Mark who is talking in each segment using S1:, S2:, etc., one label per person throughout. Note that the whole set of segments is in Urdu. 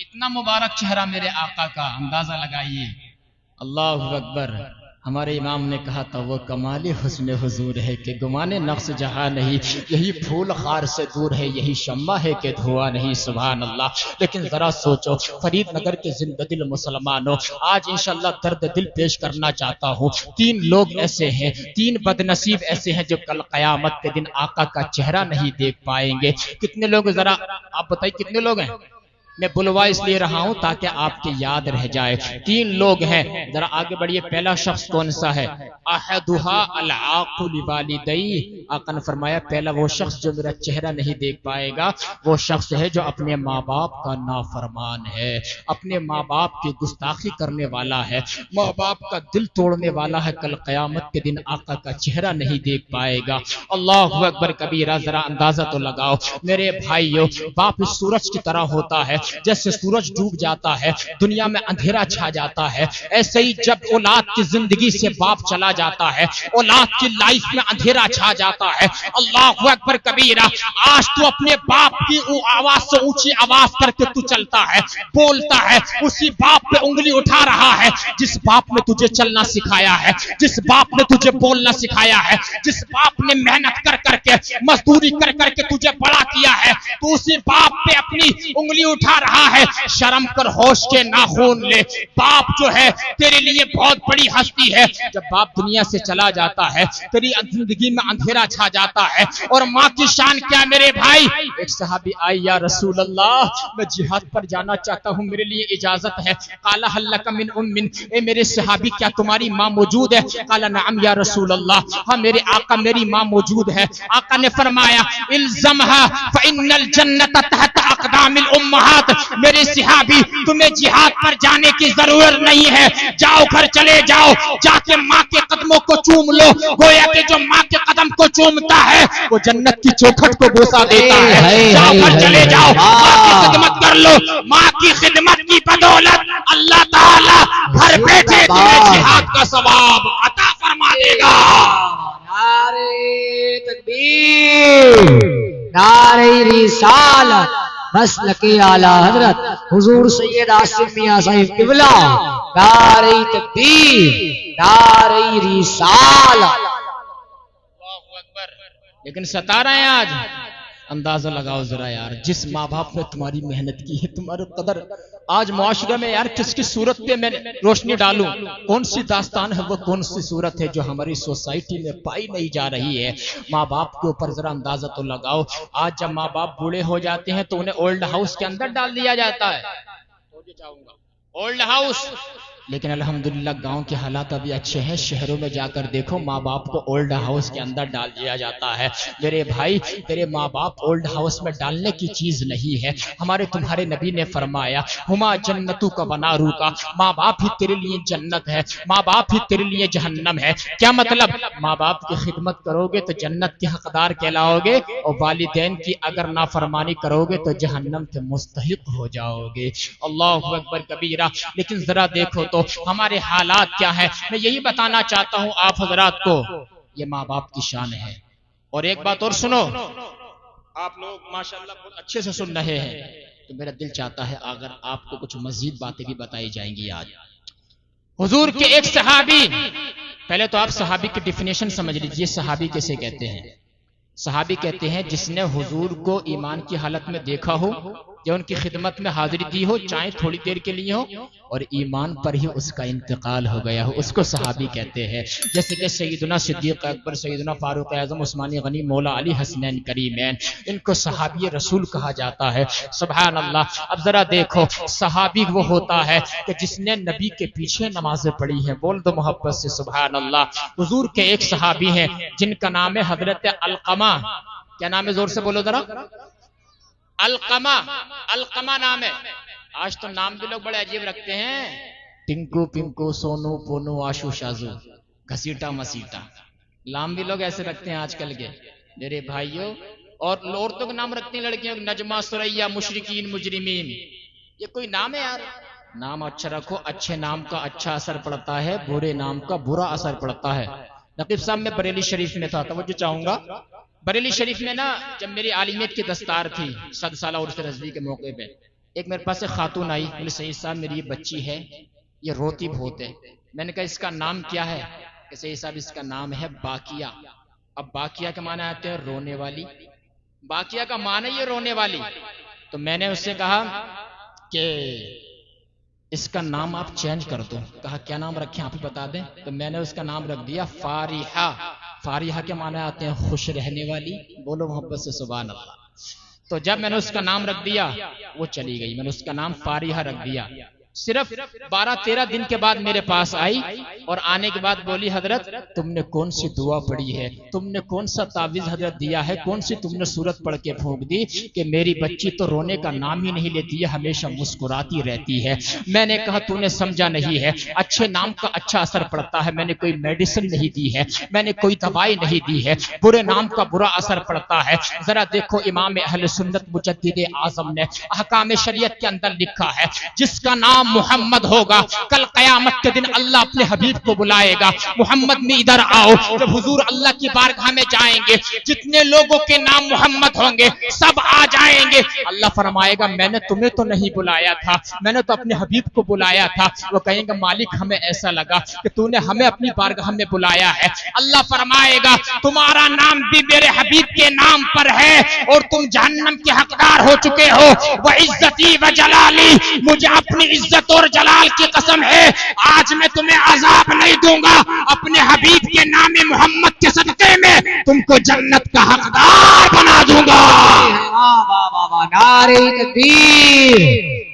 S1: اتنا مبارک چہرہ میرے آقا کا، اندازہ لگائیے۔ اللہ اکبر۔ ہمارے امام نے کہا تھا وہ کمال حسن حضور ہے کہ گمانے نقص جہاں نہیں، یہی پھول خار سے دور ہے، یہی شمع ہے کہ دھواں نہیں، سبحان اللہ۔ لیکن ذرا سوچو فرید نگر کے زندہ دل مسلمانوں، آج انشاءاللہ درد دل پیش کرنا چاہتا ہوں۔ 3 لوگ ایسے ہیں، 3 بد نصیب ایسے ہیں جو کل قیامت کے دن آقا کا چہرہ نہیں دیکھ پائیں گے۔ کتنے لوگ، ذرا آپ بتائیے کتنے لوگ ہیں؟ میں بلوا اس لیے رہا ہوں تاکہ آپ کے یاد رہ جائے۔ 3 لوگ ہیں، ذرا آگے بڑھیے۔ پہلا شخص کون سا ہے؟ احدھا العاق لوالدیہ، آقا نے فرمایا پہلا وہ شخص جو میرا چہرہ نہیں دیکھ پائے گا وہ شخص ہے جو اپنے ماں باپ کا نافرمان ہے، اپنے ماں باپ کی گستاخی کرنے والا ہے، ماں باپ کا دل توڑنے والا ہے، کل قیامت کے دن آقا کا چہرہ نہیں دیکھ پائے گا۔ اللہ اکبر کبیرہ۔ ذرا اندازہ تو لگاؤ میرے بھائیو، باپ اس سورج کی طرح ہوتا ہے، جیسے سورج ڈوب جاتا ہے دنیا میں اندھیرا چھا جاتا ہے، ایسے ہی جب اولاد کی زندگی سے باپ چلا جاتا ہے اولاد کی لائف میں اندھیرا چھا جاتا ہے۔ اللہ اکبر کبیرہ۔ آج تو اپنے باپ کی آواز سے اونچی آواز کر کے تو چلتا ہے، بولتا ہے، اسی باپ پہ انگلی اٹھا رہا ہے جس باپ نے تجھے چلنا سکھایا ہے، جس باپ نے تجھے بولنا سکھایا ہے، جس باپ نے محنت کر کر کے مزدوری کر کر کے تجھے بڑا کیا ہے، تو اسی باپ پہ اپنی انگلی اٹھا رہا ہے۔ شرم کر، ہوش کے ناخون لے۔ باپ جو ہے تیرے لیے بہت بڑی ہستی ہے۔ جب باپ دنیا سے چلا جاتا ہے تیری زندگی میں اندھیرا چھا جاتا ہے۔ اور ماں کی شان کیا میرے بھائی؟ ایک صحابی آئی، یا رسول اللہ میں جہاد پر جانا چاہتا ہوں، میرے لیے اجازت ہے؟ قال هل لك من ام، اے میرے صحابی کیا تمہاری ماں موجود ہے؟ قال نعم یا رسول اللہ، ہاں میرے آقا میری ماں موجود ہے۔ آقا نے فرمایا الزمها فان الجنت تحت اقدام الامہات، میرے صحابی تمہیں جہاد پر جانے کی ضرورت نہیں ہے، جاؤ گھر چلے جاؤ، جا کے ماں کے قدموں کو چوم لو، گویا کہ جو ماں کے قدم کو چومتا ہے وہ جنت کی چوکھٹ کو بوسہ دیتا ہے۔ جاؤ گھر چلے جاؤ، ماں کی خدمت کر لو، ماں کی خدمت کی بدولت اللہ تعالی گھر بیٹھے تمہیں جہاد کا ثواب عطا فرما دے گا۔
S2: نعرہ تکبیر، نعرہ رسالت، مسلک اعلی حضرت حضور سید عاصم میاں صاحب قبلہ، نعرہ تکبیر، نعرہ رسالت۔
S1: لیکن ستا رہے ہیں آج۔ اندازہ لگاؤ ذرا یار، جس ماں باپ نے تمہاری محنت کی ہے، تمہاری قدر آج معاشرے میں یار کس کی صورت پہ میں روشنی ڈالوں؟ کون سی داستان ہے وہ، کون سی صورت ہے جو ہماری سوسائٹی میں پائی نہیں جا رہی ہے؟ ماں باپ کے اوپر ذرا اندازہ تو لگاؤ۔ آج جب ماں باپ بوڑھے ہو جاتے ہیں تو انہیں اولڈ ہاؤس کے اندر ڈال دیا جاتا ہے، اولڈ ہاؤس۔ لیکن الحمدللہ گاؤں کے حالات ابھی اچھے ہیں، شہروں میں جا کر دیکھو ماں باپ کو اولڈ ہاؤس کے اندر ڈال دیا جاتا ہے۔ میرے بھائی تیرے ماں باپ اولڈ ہاؤس میں ڈالنے کی چیز نہیں ہے۔ ہمارے تمہارے نبی نے فرمایا ہما جنتو کا بنارو کا، ماں باپ ہی تیرے لیے جنت ہے، ماں باپ ہی تیرے لیے جہنم ہے۔ کیا مطلب؟ ماں باپ کی خدمت کرو گے تو جنت کے حقدار کہلاؤ گے، اور والدین کی اگر نافرمانی کرو گے تو جہنم کے مستحق ہو جاؤ گے۔ اللہ اکبر کبیرہ۔ لیکن ذرا دیکھو تو ہمارے حالات کیا ہیں۔ میں یہی بتانا چاہتا ہوں آپ حضرات کو، یہ ماں باپ کی شان ہے۔ اور ایک بات اور سنو، آپ لوگ ماشاءاللہ بہت اچھے سے سن رہے ہیں، تو میرا دل چاہتا ہے اگر آپ کو کچھ مزید باتیں بھی بتائی جائیں گی آج۔ حضور کے ایک صحابی، پہلے تو آپ صحابی کی ڈیفینیشن سمجھ لیجئے، صحابی کیسے کہتے ہیں؟ صحابی کہتے ہیں جس نے حضور کو ایمان کی حالت میں دیکھا ہو یا ان کی خدمت میں حاضری دی ہو، چاہے تھوڑی دیر کے لیے ہو، اور ایمان پر ہی اس کا انتقال ہو گیا ہو، اس کو صحابی کہتے ہیں۔ جیسے کہ سیدنا صدیق اکبر، سیدنا فاروق اعظم، عثمان غنی، مولا علی، حسنین کریمین، ان کو صحابی رسول کہا جاتا ہے۔ سبحان اللہ۔ اب ذرا دیکھو صحابی وہ ہوتا ہے کہ جس نے نبی کے پیچھے نمازیں پڑھی ہیں، بول دو محبت سے سبحان اللہ۔ حضور کے ایک صحابی ہیں جن کا نام ہے حضرت علقمہ۔ کیا نام ہے؟ زور سے بولو ذرا۔ علقمہ، علقمہ نام ہے۔ آج تو نام بھی لوگ بڑے عجیب رکھتے ہیں، ٹنکو پنکو، سونو پونو، آشو شازو، گھسیٹا مسیٹا، نام بھی لوگ ایسے رکھتے ہیں آج کل کے میرے بھائیوں۔ اور عورتوں کے نام رکھتے ہیں لڑکیوں، نجمہ، سریا، مشرکین، مجرمین۔ یہ کوئی نام ہے یار؟ نام اچھا رکھو، اچھے نام کا اچھا اثر پڑتا ہے، برے نام کا برا اثر پڑتا ہے۔ نقیب صاحب میں بریلی شریف میں تھا، توجہ چاہوں گا، بریلی شریف میں نا جب میری عالمیت کی دستار تھی 100 سالہ عرس رضوی کے موقع پہ، ایک میرے پاس ایک خاتون آئی، بولے سید صاحب میری یہ بچی ہے، یہ روتی بہت ہے۔ میں نے کہا اس کا نام کیا ہے؟ کہ سید صاحب اس کا نام ہے باقیہ۔ اب باقیہ کے معنی آتے ہیں رونے والی، باقیہ کا معنی یہ رونے والی۔ تو میں نے اس سے کہا کہ اس کا نام آپ چینج کر دو۔ کہا کیا نام رکھیں آپ ہی بتا دیں۔ تو میں نے اس کا نام رکھ دیا فارحہ۔ فارحہ کے معنی آتے ہیں خوش رہنے والی۔ بولو محبت سے سبحان اللہ۔ تو جب میں نے اس کا نام رکھ دیا وہ چلی گئی، میں نے اس کا نام فارحہ رکھ دیا۔ صرف 12-13 دن کے بعد میرے پاس آئی اور آنے کے بعد بولی حضرت تم نے کون سی دعا پڑھی ہے، تم نے کون سا تعویذ حضرت دیا ہے، کون سی تم نے سورت پڑھ کے پھونک دی کہ میری بچی تو رونے کا نام ہی نہیں لیتی ہے، ہمیشہ مسکراتی رہتی ہے۔ میں نے کہا تو نے سمجھا نہیں ہے، اچھے نام کا اچھا اثر پڑتا ہے، میں نے کوئی میڈیسن نہیں دی ہے، میں نے کوئی دوائی نہیں دی ہے، برے نام کا برا اثر پڑتا ہے۔ ذرا دیکھو امام اہل سنت مجدد اعظم نے احکام شریعت کے اندر لکھا ہے جس کا نام محمد ہوگا کل قیامت کے دن اللہ اپنے حبیب کو بلائے گا، محمد میں ادھر آؤ۔ جب حضور اللہ کی بارگاہ میں جائیں گے جتنے لوگوں کے نام محمد ہوں گے سب آ جائیں گے۔ اللہ فرمائے گا میں نے تمہیں تو نہیں بلایا تھا، میں نے تو اپنے حبیب کو بلایا تھا۔ وہ کہیں گے مالک ہمیں ایسا لگا کہ تو نے ہمیں اپنی بارگاہ میں بلایا ہے۔ اللہ فرمائے گا تمہارا نام بھی میرے حبیب کے نام پر ہے اور تم جہنم کے حقدار ہو چکے ہو۔ وعزتی وجلالی، مجھے اپنی عزت اور جلال کی قسم ہے آج میں تمہیں عذاب نہیں دوں گا، اپنے حبیب کے نام محمد کے صدقے میں تم کو جنت کا حقدار بنا دوں گا۔
S2: نعرہ تکبیر،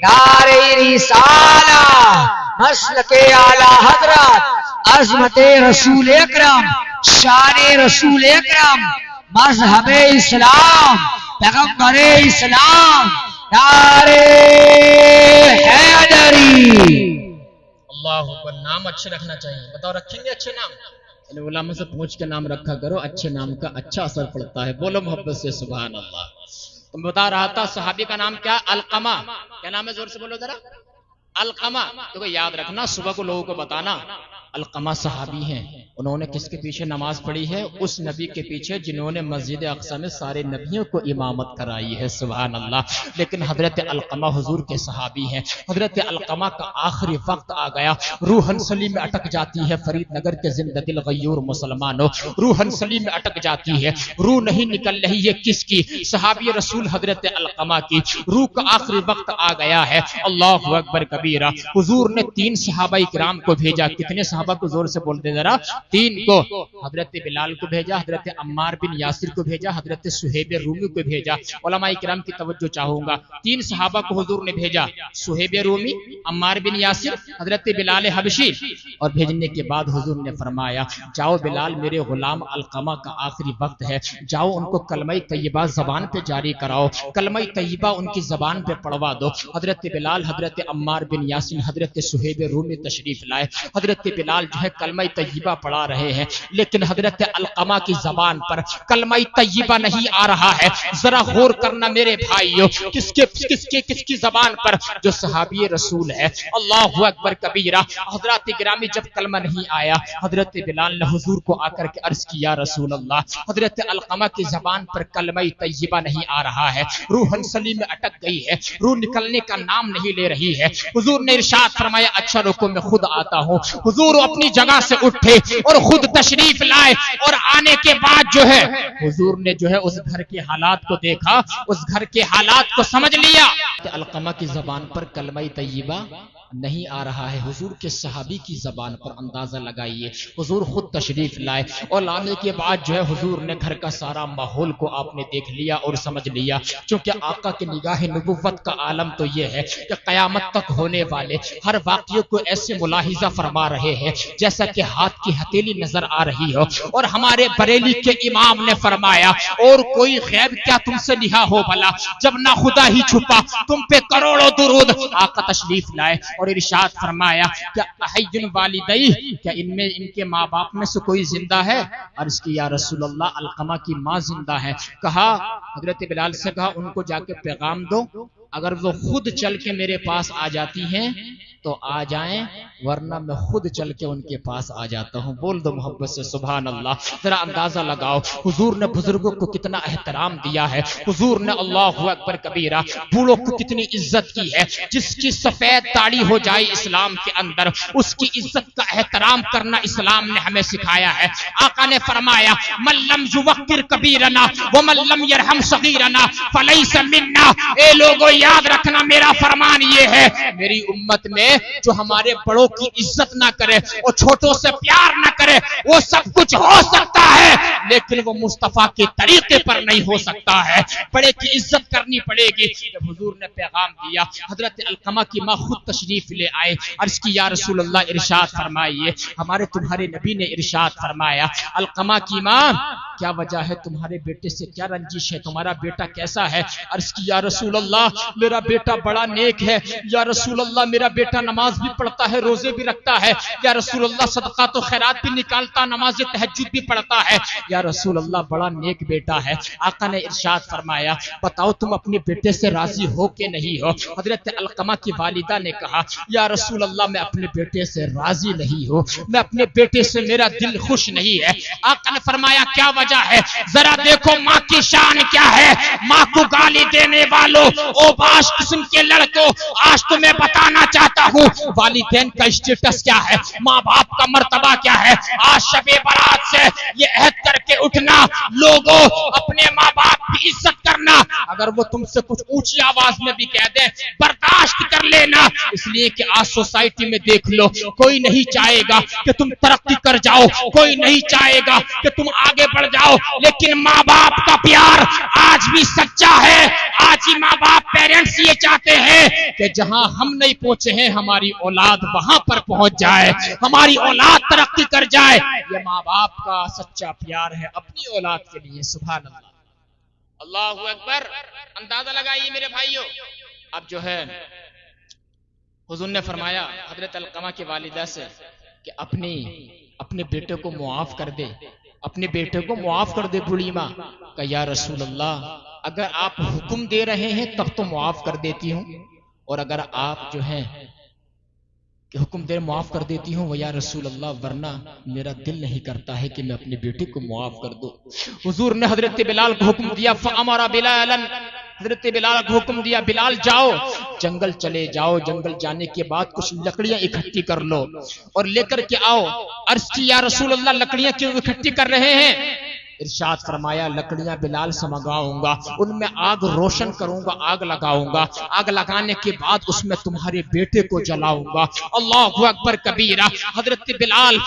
S2: نعرہ رسالہ، مسلک اعلی حضرت، عظمت رسول اکرم، شان رسول اکرم، مذہب اسلام، پیغمبر اسلام، نعرہ حیدری۔
S1: اللہ اکبر۔ نام اچھے رکھنا چاہیے، بتاؤ رکھیں گے اچھے نام؟ علماء سے پوچھ کے نام رکھا کرو، اچھے نام کا اچھا اثر پڑتا ہے۔ بولو محبت سے سبحان اللہ۔ تم بتا رہا تھا صحابی کا نام کیا؟ علقمہ۔ کیا نام ہے؟ زور سے بولو ذرا۔ علقمہ۔ تو یاد رکھنا، صبح کو لوگوں کو بتانا علقمہ صحابی ہیں، انہوں نے کس کے پیچھے نماز پڑھی ہے؟ اس نبی کے پیچھے جنہوں نے مسجد اقصی میں سارے نبیوں کو امامت کرائی ہے، سبحان اللہ۔ لیکن حضرت علقمہ حضور کے صحابی ہیں۔ حضرت علقمہ کا آخری وقت آ گیا، روح انسلی میں اٹک جاتی ہے، فرید نگر کے زندہ دل غیور مسلمانوں، روح انسلی میں اٹک جاتی ہے، روح نہیں نکل رہی ہے، کس کی؟ صحابی رسول حضرت علقمہ کی روح کا آخری وقت آ گیا ہے۔ اللہ اکبر کبیرہ۔ حضور نے 3 صحابہ کرام کو بھیجا۔ کتنے صحابہ کو؟ زور سے بولتے ذرا۔ 3 کو۔ حضرت بلال کو بھیجا، حضرت عمار بن یاسر کو بھیجا، حضرت صہیب رومی کو بھیجا۔ علماء کرام کی توجہ چاہوں گا، 3 صحابہ کو حضور نے بھیجا، صہیب رومی، عمار بن یاسر، حضرت بلال حبشی۔ اور بھیجنے کے بعد حضور نے فرمایا جاؤ بلال، میرے غلام علقمہ کا آخری وقت ہے، جاؤ ان کو کلمہ طیبہ زبان پہ جاری کراؤ، کلمہ طیبہ ان کی زبان پہ پڑھوا دو۔ حضرت بلال، حضرت عمار بن یاسر، حضرت صہیب رومی تشریف لائے۔ حضرت بلال جو ہے کلمہ طیبہ پڑھا رہے ہیں، لیکن حضرت علقمہ کی زبان پر کلمہ طیبہ نہیں آ رہا ہے۔ ذرا غور کرنا میرے بھائیو، کس کی زبان پر؟ جو صحابی رسول ہے۔ اللہ اکبر کبیرہ۔ حضرات گرامی، جب کلمہ نہیں آیا، حضرت بلال نے حضور کو آ کر کے عرض کیا رسول اللہ، حضرت علقمہ کی زبان پر کلمہ طیبہ نہیں آ رہا ہے، روح انسلی میں اٹک گئی ہے، روح نکلنے کا نام نہیں لے رہی ہے۔ حضور نے ارشاد فرمایا اچھا رکو میں خود آتا ہوں۔ حضور اپنی جگہ سے اٹھے اور خود تشریف لائے، اور آنے کے بعد جو ہے حضور نے جو ہے اس گھر کے حالات کو دیکھا، اس گھر کے حالات کو سمجھ لیا۔ علقمہ کی زبان پر کلمہ طیبہ نہیں آ رہا ہے، حضور کے صحابی کی زبان پر اندازہ لگائیے۔ حضور خود تشریف لائے اور لانے کے بعد جو ہے حضور نے گھر کا سارا ماحول کو آپ نے دیکھ لیا اور سمجھ لیا، چونکہ آقا کی نگاہ نبوت کا عالم تو یہ ہے کہ قیامت تک ہونے والے ہر واقعے کو ایسے ملاحظہ فرما رہے ہیں جیسا کہ ہاتھ کی ہتھیلی نظر آ رہی ہو۔ اور ہمارے بریلی کے امام نے فرمایا اور کوئی غیب کیا تم سے نہا ہو بھلا، جب نہ خدا ہی چھپا تم پہ کروڑوں درود۔ آقا تشریف لائے اور ارشاد فرمایا کہ احی والدی، کیا ان کے ماں باپ میں سے کوئی زندہ ہے؟ عرض کی یا رسول اللہ علقمہ کی ماں زندہ ہے۔ کہا حضرت بلال سے کہا ان کو جا کے پیغام دو، اگر وہ خود چل کے میرے پاس آ جاتی ہیں تو آ جائیں، ورنہ میں خود چل کے ان کے پاس آ جاتا ہوں. بول دو محبت سے سبحان اللہ. ذرا اندازہ لگاؤ حضور نے بزرگوں کو کتنا احترام دیا ہے. حضور نے اللہ اکبر کبیرہ بوڑھوں کو کتنی عزت کی ہے. جس کی سفید داڑھی ہو جائے اسلام کے اندر اس کی عزت کا احترام کرنا اسلام نے ہمیں سکھایا ہے. آقا نے فرمایا من لم یوقر کبیرنا ومن لم یرحم صغیرنا فلیس منا. اے لوگوں یاد رکھنا میرا فرمان یہ ہے میری امت میں جو ہمارے بڑوں کی عزت نہ کرے اور چھوٹوں سے پیار نہ کرے وہ سب کچھ ہو سکتا ہے لیکن وہ مصطفیٰ کے طریقے پر نہیں ہو سکتا ہے. بڑے کی عزت کرنی پڑے گی. جب حضور نے پیغام دیا حضرت علقمہ کی ماں خود تشریف لے آئے. عرض کی یا رسول اللہ ارشاد فرمائیے. ہمارے تمہارے نبی نے ارشاد فرمایا علقمہ کی ماں کیا وجہ ہے تمہارے بیٹے سے کیا رنجش ہے تمہارا بیٹا کیسا ہے. عرض کی یا رسول اللہ میرا بیٹا بڑا نیک ہے. یا رسول اللہ میرا بیٹا نماز بھی پڑھتا ہے روزے بھی رکھتا ہے. یا رسول اللہ صدقات و خیرات بھی نکالتا نماز تہجد بھی پڑھتا ہے. یا رسول اللہ بڑا نیک بیٹا ہے. آقا نے ارشاد فرمایا بتاؤ تم اپنے بیٹے سے راضی ہو کہ نہیں ہو. حضرت علقمہ کی والدہ نے کہا یا رسول اللہ میں اپنے بیٹے سے راضی نہیں ہوں. میں اپنے بیٹے سے میرا دل خوش نہیں ہے. آقا نے فرمایا کیا وجہ ہے. ذرا دیکھو ماں کی شان کیا ہے. ماں کو گالی دینے والوں او باش قسم کے لڑکوں آج تمہیں بتانا چاہتا ہوں والدین کا اسٹیٹس کیا ہے ماں باپ کا مرتبہ کیا ہے. آج شب برات سے یہ عہد کر کے اٹھنا لوگوں اپنے ماں باپ کی عزت کرنا. اگر وہ تم سے کچھ اونچی آواز میں بھی کہہ دیں برداشت کر لینا. اس لیے کہ آج سوسائٹی میں دیکھ لو کوئی نہیں چاہے گا کہ تم ترقی کر جاؤ کوئی نہیں چاہے گا کہ تم آگے بڑھ جاؤ لیکن ماں باپ کا پیار آج بھی سچا ہے. آج ہی ماں باپ پیرنٹس یہ چاہتے ہیں کہ جہاں ہم نہیں پہنچے ہیں ہماری اولاد وہاں پر پہنچ جائے ہماری اولاد ترقی کر جائے. یہ ماں باپ کا سچا پیار ہے اپنی اولاد کے لیے. سبحان اللہ اللہ اکبر. اندازہ لگائیے میرے بھائیوں. اب جو ہے حضور نے فرمایا حضرت علقمہ کی والدہ سے کہ اپنے بیٹے کو معاف کر دے اپنے بیٹے کو معاف کر دے. بوڑھی ماں کہ یا رسول اللہ اگر آپ حکم دے رہے ہیں تب تو معاف کر دیتی ہوں اور اگر آپ جو ہیں کہ حکم دے معاف کر دیتی ہوں وہ یا رسول اللہ ورنہ میرا دل نہیں کرتا ہے کہ میں اپنے بیٹے کو معاف کر دوں. حضور نے حضرت بلال کو حکم دیا فامر بلالا. حضرت بلال کو حکم دیا بلال جاؤ جنگل چلے جاؤ. جنگل جانے کے بعد کچھ لکڑیاں اکٹھی کر لو اور لے کر کے آؤ. عرض کی یا رسول اللہ لکڑیاں کیوں اکٹھی کر رہے ہیں. ارشاد فرمایا لکڑیاں بلال سے منگاؤں گا ان میں آگ روشن کروں گا آگ لگاؤں گا. آگ لگانے کے بعد اس میں تمہارے بیٹے کو جلاؤں گا. اللہ اکبر کبیرہ. حضرت بلال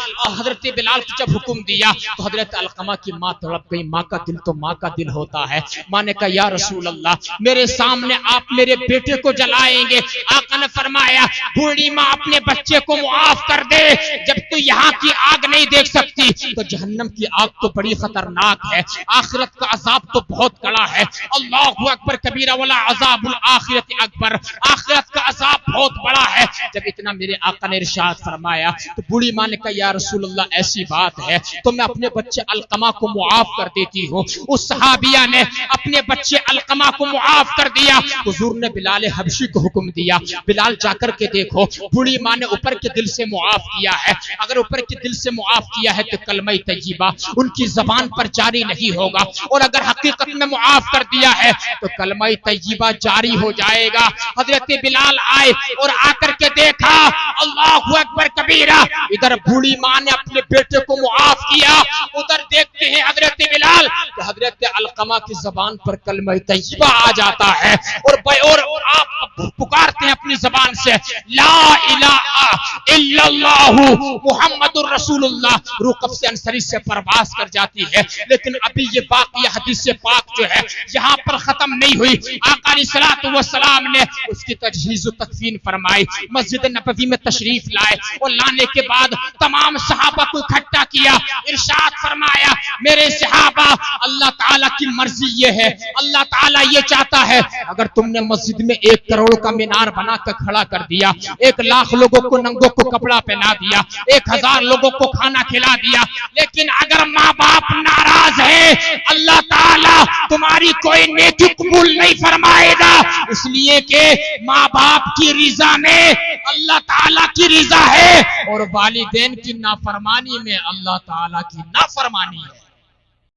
S1: کو جب حکم دیا تو حضرت علقمہ کی ماں تڑپ گئی. ماں کا دل تو ماں کا دل ہوتا ہے. ماں نے کہا یا رسول اللہ میرے سامنے آپ میرے بیٹے کو جلائیں گے. آقا نے فرمایا بوڑھی ماں اپنے بچے کو معاف کر دے. جب تو یہاں کی آگ نہیں دیکھ سکتی تو جہنم کی آگ تو بڑی خطرناک ہے. آخرت کا عذاب تو بہت کڑا ہے. اللہ اکبر کبیرہ ولا عذاب الاخرت اکبر. آخرت کا عذاب بہت بڑا ہے. جب اتنا میرے آقا نے ارشاد فرمایا تو بوڑھی ماں نے کہا یا رسول اللہ ایسی بات ہے تو میں اپنے بچے علقمہ کو معاف کر دیتی ہوں. اس صحابیہ نے اپنے بچے علقمہ کو معاف کر دیا. حضور نے بلال حبشی کو حکم دیا بلال جا کر کے دیکھو بوڑھی ماں نے اوپر کے دل سے معاف کیا ہے. اگر اوپر کے دل سے معاف کیا ہے تو کلمہ طیبہ ان کی زبان پر جاری نہیں ہوگا اور اگر حقیقت میں معاف کر دیا ہے تو کلمہ طیبہ جاری ہو جائے گا. حضرت بلال آئے اور آ کر کے دیکھا اللہ اکبر کبیرہ ادھر بوڑھی ماں نے اپنے بیٹے کو معاف کیا ادھر دیکھتے ہیں حضرت بلال کہ حضرت علقمہ کی زبان پر کلمہ طیبہ آ جاتا ہے اور آپ پکارتے ہیں اپنی زبان سے لا الہ الا اللہ محمد الرسول اللہ. روح قبض انصری سے پرواز کر جاتی ہے لیکن ابھی یہ واقعہ حدیث پاک جو ہے یہاں پر ختم نہیں ہوئی. آقا علیہ الصلوۃ والسلام نے اس کی تجہیز و تکفین فرمائی. مسجد نبوی میں تشریف لائے اور لانے کے بعد تمام صحابہ کو اکٹھا کیا. ارشاد فرمایا میرے صحابہ اللہ تعالیٰ کی مرضی یہ ہے اللہ تعالیٰ یہ چاہتا ہے اگر تم نے مسجد میں 1 کروڑ کا مینار بنا کر کھڑا کر دیا 1 لاکھ لوگوں کو ننگوں کو کپڑا پہنا دیا 1000 لوگوں کو کھانا کھلا دیا لیکن اگر ماں باپ ناراض ہے اللہ تعالیٰ تمہاری کوئی نیکی قبول نہیں فرمائے گا، اس لیے کہ ماں باپ کی رضا میں اللہ تعالیٰ کی رضا ہے اور والدین کی نافرمانی میں اللہ تعالیٰ کی نافرمانی ہے۔